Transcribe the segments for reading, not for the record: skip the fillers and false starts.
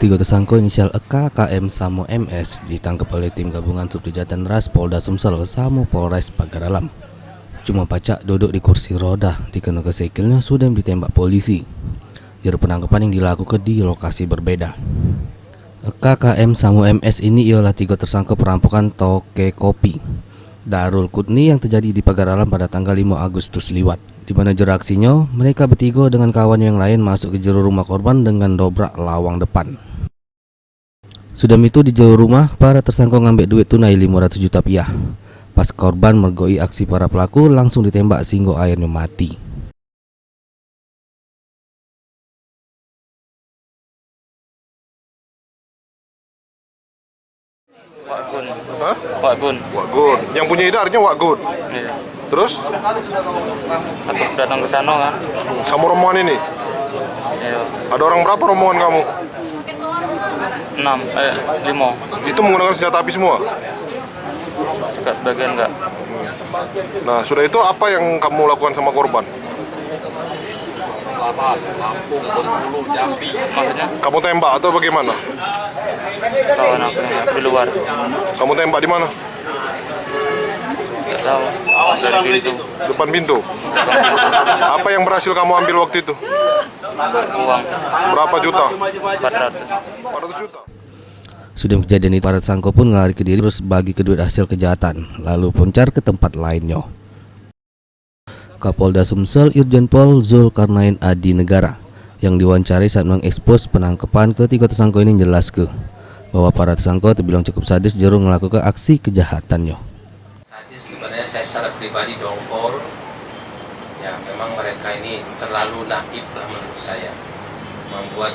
Tiga tersangka inisial EK, KM, Samo MS ditangkap oleh tim gabungan Subdijatan Ras Polda Sumsel Samo Polres Pagaralam. Cuma pacak duduk di kursi roda dikenakan sikilnya sudah ditembak polisi. Juru penangkapan yang dilakukan di lokasi berbeda. EK, KM, Samo MS ini ialah tiga tersangka perampokan toke kopi Darul Kutni yang terjadi di Pagaralam pada tanggal 5 Agustus liwat. Di mana juru aksinya, mereka bertiga dengan kawan yang lain masuk ke juru rumah korban dengan dobrak lawang depan. Sudah itu di juru rumah, para tersangka ngambil duit tunai 500 juta rupiah. Pas korban mergoi aksi para pelaku, langsung ditembak sehingga akhirnya mati. Wak Gun. Hah? Wak Gun. Wak Gun. Yang punya ide artinya Wak Gun. Iya. Terus Aku datang ke sana kan. sama rombongan ini. Iya. Ada orang berapa rombongan kamu? 5. Itu menggunakan senjata api semua. Sekat bagian enggak. Nah, sudah itu apa yang kamu lakukan sama korban? Maksudnya Kamu tembak atau bagaimana? kawan aku yang di luar. Kamu tembak di mana? Enggak tahu. Dari pintu. Depan pintu. Apa yang berhasil kamu ambil waktu itu? Uang Berapa juta? 400. 400 juta. Sudah kejadian itu, para tersangka pun lari ke diri terus bagi ke duit hasil kejahatan, lalu puncar ke tempat lainnya. Kapolda Sumsel Irjen Pol Zulkarnain Adi Negara yang diwawancari saat mengekspos penangkapan ketiga tersangka ini menjelaskan bahwa para tersangka terbilang cukup sadis juru melakukan aksi kejahatannya. Sadis sebenarnya saya secara pribadi dongkol. Ya memang mereka ini terlalu naif lah menurut saya. Membuat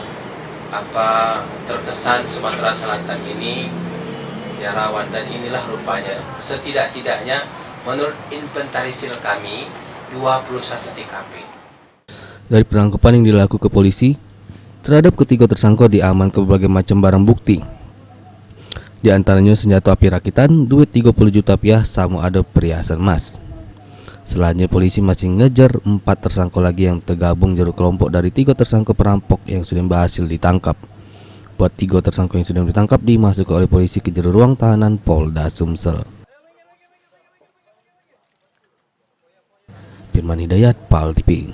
terkesan Sumatera Selatan ini ya rawan, dan inilah rupanya setidak-tidaknya menurut inventarisir kami 21 TKP. Dari penangkapan yang dilakukan ke polisi terhadap ketiga tersangka diamankan berbagai macam barang bukti. Di antaranya senjata api rakitan, duit 30 juta rupiah, sama ada perhiasan emas. Selanjutnya polisi masih ngejar 4 tersangka lagi yang tergabung jadi kelompok dari 3 tersangka perampok yang sudah berhasil ditangkap. Buat 3 tersangka yang sudah ditangkap dimasukkan oleh polisi ke juru ruang tahanan Polda Sumsel. Firman Hidayat, PAL TV.